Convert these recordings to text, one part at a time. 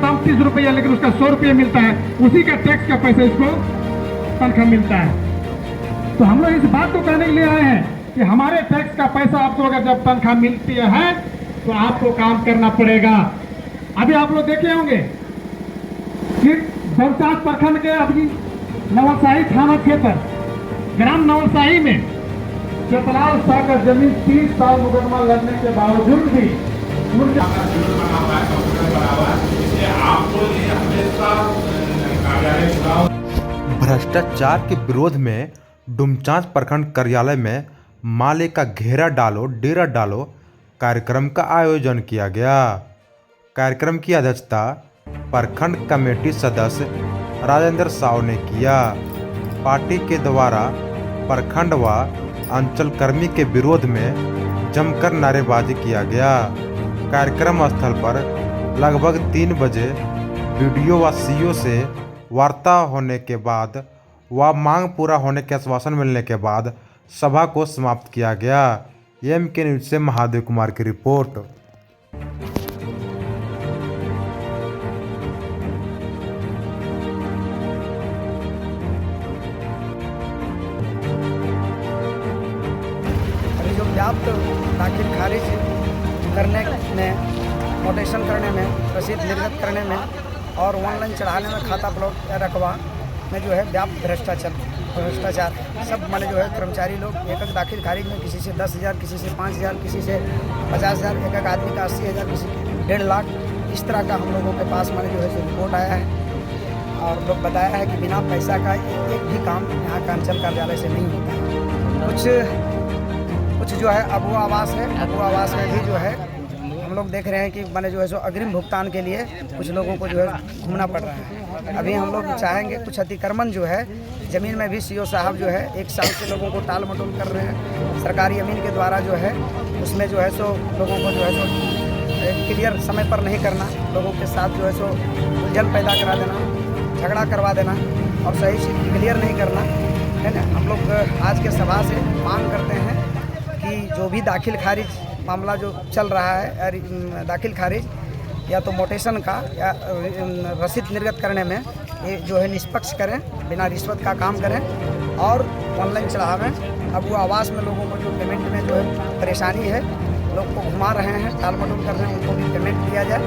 दाम 30 रुपया, लेकिन उसका 100 रुपया मिलता है, उसी का टैक्स का पैसा इसको तनख्वाह मिलता है। तो हम लोग इस बात को कहने के लिए आए हैं कि हमारे टैक्स का पैसा आपको अगर जब तनख्वाह मिलती है तो आपको काम करना पड़ेगा। अभी आप लोग देखे होंगे कि बरसात प्रखंड के अभी नवलसाही थाना क्षेत्र ग्राम नवलसाही में चेतलाल शाह का जमीन 30 साल मुकदमा लड़ने के बावजूद भी भ्रष्टाचार के विरोध में डुमचांच प्रखंड कार्यालय में माले का घेरा डालो डेरा डालो कार्यक्रम का आयोजन किया गया। कार्यक्रम की अध्यक्षता प्रखंड कमेटी सदस्य राजेंद्र साव ने किया। पार्टी के द्वारा प्रखंड व अंचल कर्मी के विरोध में जमकर नारेबाजी किया गया। कार्यक्रम स्थल पर लगभग 3 बजे बीडीओ व सीओ से वार्ता होने के बाद व मांग पूरा होने के आश्वासन मिलने के बाद सभा को समाप्त किया गया। एमके न्यूज से महादेव कुमार की रिपोर्ट। अभी जो व्याप्त दाखिल खारिज करने में, मोटेशन करने में, रसीद निर्गत करने में और ऑनलाइन चढ़ाने में, खाता प्लॉट रकबा में जो है व्याप्त भ्रष्टाचार सब माने जो है कर्मचारी लोग एक दाखिल खारिज में किसी से 10,000, किसी से 5,000, किसी से 50,000, एक आदमी का 80,000, किसी के 1.5 लाख, इस तरह का हम लोगों के पास माने जो है रिपोर्ट आया है। और लोग बताया है कि बिना पैसा का एक भी काम यहाँ का अंचल कार्यालय से नहीं होता है। कुछ जो है अबू आवास है, अबू आवास में भी जो है हम लोग देख रहे हैं कि मैंने जो है सो अग्रिम भुगतान के लिए कुछ लोगों को जो है घूमना पड़ रहा है। अभी हम लोग चाहेंगे कुछ अतिक्रमण जो है ज़मीन में भी सीओ साहब जो है 1 साल से लोगों को टाल मटोल कर रहे हैं। सरकारी अमीन के द्वारा जो है उसमें जो है सो लोगों को जो है सो क्लियर समय पर नहीं करना, लोगों के साथ जो है सो उलझन पैदा करा देना, झगड़ा करवा देना और सही से क्लियर नहीं करना है ना। हम लोग आज के सभा से मांग करते हैं कि जो भी दाखिल खारिज मामला जो चल रहा है, दाखिल खारिज या तो मोटेशन का या रसीद निर्गत करने में ये जो है निष्पक्ष करें, बिना रिश्वत का काम करें और ऑनलाइन चढ़ावें। अब वो आवास में लोगों को जो पेमेंट में जो है परेशानी है, लोग को घुमा रहे हैं, टाल मटोल कर रहे हैं, उनको भी पेमेंट दिया जाए।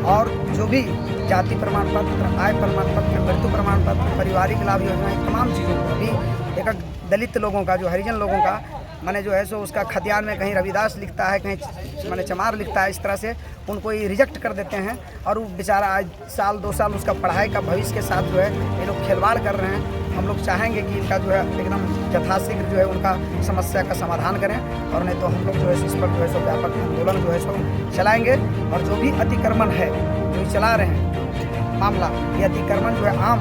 और जो भी जाति प्रमाण पत्र, आय प्रमाण पत्र, मृत्यु प्रमाण पत्र, पारिवारिक लाभ योजना, तमाम चीज़ों को अभी एक दलित लोगों का, जो हरिजन लोगों का माने जो है सो उसका खतियान में कहीं रविदास लिखता है, कहीं माने चमार लिखता है, इस तरह से उनको ये रिजेक्ट कर देते हैं। और वो बेचारा आज 1-2 साल उसका पढ़ाई का भविष्य के साथ जो है ये लोग खिलवाड़ कर रहे हैं। हम लोग चाहेंगे कि इनका जो है एकदम यथाशीघ्र जो है उनका समस्या का समाधान करें, और नहीं तो हम लोग जो है इस पर जो है सो व्यापक आंदोलन जो है सो चलाएँगे। और जो भी अतिक्रमण है जो चला रहे हैं मामला, ये अतिक्रमण जो है आम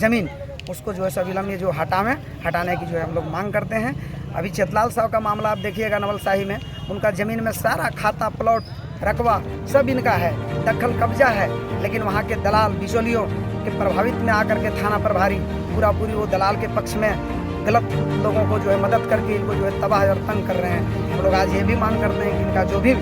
ज़मीन उसको जो है सो अविलंब जो हटाने की जो है हम लोग मांग करते हैं। अभी चेतलाल साहब का मामला आप देखिएगा, नवलसाही में उनका ज़मीन में सारा खाता प्लॉट रकबा सब इनका है, दखल कब्जा है, लेकिन वहाँ के दलाल बिचौलियों के प्रभावित में आकर के थाना प्रभारी पूरी वो दलाल के पक्ष में गलत लोगों को जो है मदद करके इनको जो है तबाह और तंग कर रहे हैं। हम लोग आज ये भी मांग करते हैं कि इनका जो भी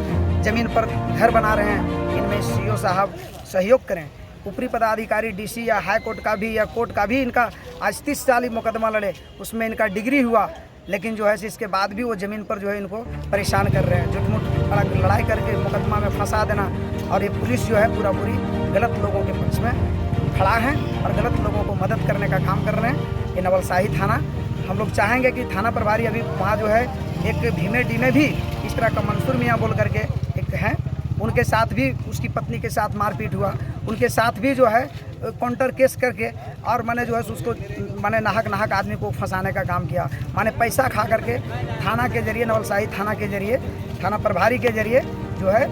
ज़मीन पर घर बना रहे हैं इनमें सीओ साहब सहयोग करें। ऊपरी पदाधिकारी डीसी या हाई कोर्ट का भी या कोर्ट का भी इनका आज 30 साल ही मुकदमा लड़े, उसमें इनका डिग्री हुआ, लेकिन जो है इसके बाद भी वो ज़मीन पर जो है इनको परेशान कर रहे हैं। झूठ-मूठ लड़ाई करके मुकदमा में फंसा देना, और ये पुलिस जो है पूरी गलत लोगों के पक्ष में खड़ा है और गलत लोगों को मदद करने का काम कर रहे हैं। ये नवलसाही थाना, हम लोग चाहेंगे कि थाना प्रभारी अभी वहाँ जो है एक भीमे डीमे भी इस तरह का मंसूर मियाँ बोल करके एक हैं, उनके साथ भी उसकी पत्नी के साथ मारपीट हुआ, उनके साथ भी जो है काउंटर केस करके और मैंने जो है उसको मैंने नाहक आदमी को फंसाने का काम किया। मैंने पैसा खा करके थाना के जरिए, नवलसाही थाना के जरिए, थाना प्रभारी के जरिए जो है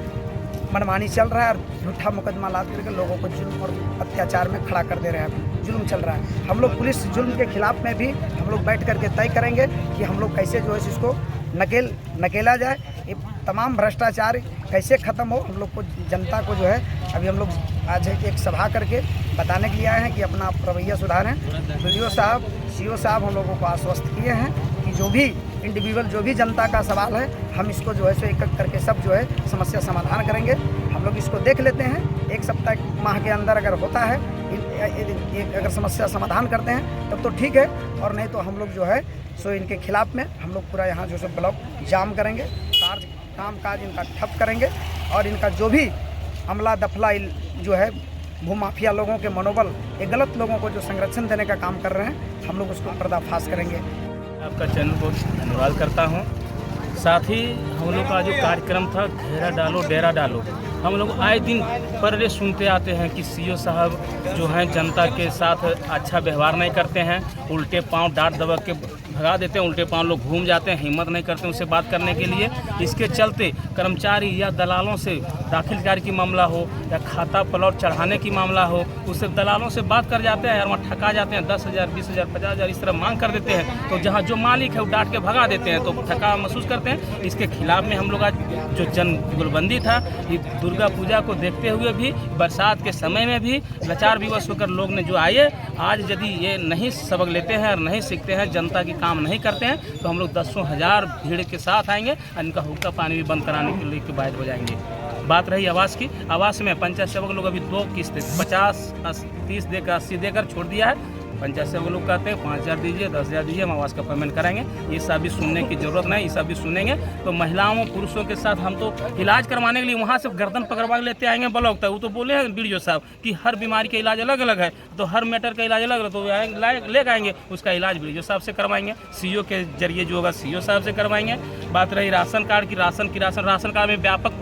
मनमानी चल रहा है और झूठा मुकदमा लाद करके लोगों को जुल्म और अत्याचार में खड़ा कर दे रहे हैं। जुल्म चल रहा है। हम लोग पुलिस जुल्म के खिलाफ में भी हम लोग बैठ करके तय करेंगे कि हम लोग कैसे जो है इसको नकेला जाए, ये तमाम भ्रष्टाचार कैसे ख़त्म हो। हम लोग को जनता को जो है अभी हम लोग आज एक सभा करके बताने के लिए आए हैं कि अपना रवैया सुधारें। वीडियो साहब, सीओ साहब हम लोगों को आश्वस्त किए हैं कि जो भी इंडिविजुअल, जो भी जनता का सवाल है, हम इसको जो है सो एक करके सब जो है समस्या समाधान करेंगे। हम लोग इसको देख लेते हैं, एक सप्ताह माह के अंदर अगर होता है, अगर समस्या समाधान करते हैं तब तो ठीक है, और नहीं तो हम लोग जो है सो इनके खिलाफ में हम लोग पूरा यहाँ जो है ब्लॉक जाम करेंगे, काम काज इनका ठप करेंगे, और इनका जो भी अमला दफला जो है भूमाफिया लोगों के मनोबल, ये गलत लोगों को जो संरक्षण देने का काम कर रहे हैं, हम लोग उसको पर्दाफाश करेंगे। आपका चैनल को धन्यवाद करता हूँ। साथ ही हम लोग का जो कार्यक्रम था घेरा डालो डेरा डालो, हम लोग आए दिन पर ये सुनते आते हैं कि सीओ साहब जो हैं जनता के साथ अच्छा व्यवहार नहीं करते हैं, उल्टे पांव डांट दबा के भगा देते हैं, उल्टे पांव लोग घूम जाते हैं, हिम्मत नहीं करते उनसे बात करने के लिए। इसके चलते कर्मचारी या दलालों से दाखिलकारी की मामला हो या खाता प्लॉट चढ़ाने की मामला हो, उससे दलालों से बात कर जाते हैं और वहाँ ठका जाते हैं, 10,000 20,000 50,000 इस तरह मांग कर देते हैं। तो जहाँ जो मालिक है वो डांट के भगा देते हैं, तो ठका महसूस करते हैं। इसके खिलाफ में हम लोग आज जो जन गुलबंदी था, ये दुर्गा पूजा को देखते हुए भी, बरसात के समय में भी लाचार विवश होकर लोग ने जो आए, आज यदि ये नहीं सबक लेते हैं और नहीं सीखते हैं, जनता की काम नहीं करते हैं, तो हम लोग 10,000 भीड़ के साथ आएंगे और इनका हुक्का पानी भी बंद कराने के लिए बाहर हो जाएंगे। बात रही आवास की, आवास में पंचायत सेवक लोग अभी 2 किस्त 50 30 देकर 80 देकर छोड़ दिया है। पंचायत सेवक लोग कहते हैं 5,000 दीजिए, 10,000 दीजिए, हम आवास का पेमेंट करेंगे। ये सब भी सुनने की जरूरत नहीं, ये सब भी सुनेंगे तो महिलाओं पुरुषों के साथ हम तो इलाज करवाने के लिए वहाँ से गर्दन पकड़वा के लेते आएंगे ब्लॉक तक। वो तो बोले हैं बीडीओ साहब कि हर बीमारी का इलाज अलग अलग है, तो हर मैटर का इलाज अलग अलग, तो ले आएंगे, उसका इलाज बीडीओ साहब से करवाएंगे, सीओ के जरिए जो होगा सीओ साहब से करवाएंगे। बात रही राशन कार्ड की, राशन कार्ड में व्यापक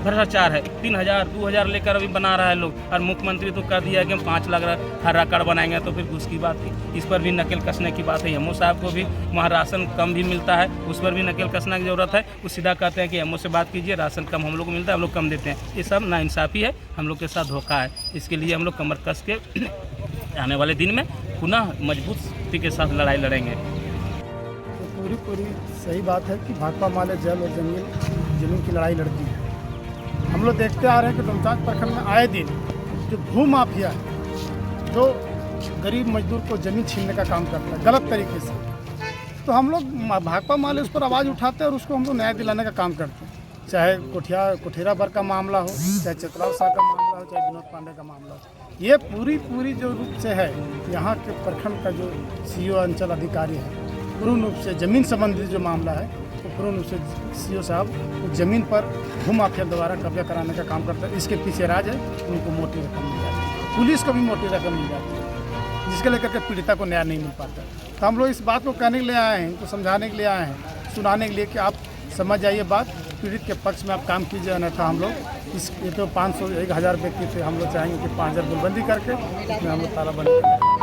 भ्रष्टाचार है, 3,000 2,000 लेकर अभी बना रहा है लोग, और मुख्यमंत्री तो कर दिया कि हम 5 लाख हरा कार्ड बनाएंगे, तो फिर घूस की बात थी। इस पर भी नकेल कसने की बात है। एमओ साहब को भी वहाँ राशन कम भी मिलता है, उस पर भी नकेल कसने की ज़रूरत है। वो सीधा कहते हैं कि एमओ से बात कीजिए, राशन कम हम लोग को मिलता है, हम लोग कम देते हैं। ये सब नाइंसाफ़ी है, हम लोग के साथ धोखा है। इसके लिए हम लोग कमर कस के आने वाले दिन में पुनः मजबूत स्थिति के साथ लड़ाई लड़ेंगे। तो पूरी सही बात है कि भाकपा माले जल और जमीन की लड़ाई लड़ती है। हम लोग देखते आ रहे हैं कि डुमचांच प्रखंड में आए दिन जो भू माफिया है, जो गरीब मजदूर को ज़मीन छीनने का काम करता है गलत तरीके से, तो हम लोग भाकपा माले उस पर आवाज़ उठाते हैं और उसको हम लोग न्याय दिलाने का काम करते हैं। चाहे कोठेरा बर का मामला हो, चाहे चितलाव शाह का मामला हो, चाहे विनोद पांडे का मामला हो, ये पूरी जो रूप से है यहाँ के प्रखंड का जो सीओ अंचल अधिकारी है, पूर्ण रूप से ज़मीन संबंधित जो मामला है, तो पूर्ण रूप से सीओ साहब ज़मीन पर भू माफिया द्वारा कब्जा कराने का काम करता है। इसके पीछे राज है, उनको मोटी रकम मिल जाती है, पुलिस को भी मोटी रकम मिल जाती है, जिसके लेकर के पीड़िता को न्याय नहीं मिल पाता। तो हम लोग इस बात को कहने के लिए आए हैं, इनको समझाने के लिए आए हैं, सुनाने के लिए कि आप समझ जाइए बात, पीड़ित के पक्ष में आप काम कीजिए। अन्यथा हम लोग ये तो 500 1,000 व्यक्ति थे, हम लोग चाहेंगे कि 5,000 गुलबंदी करके इसमें हम लोग तालाबंदी करें।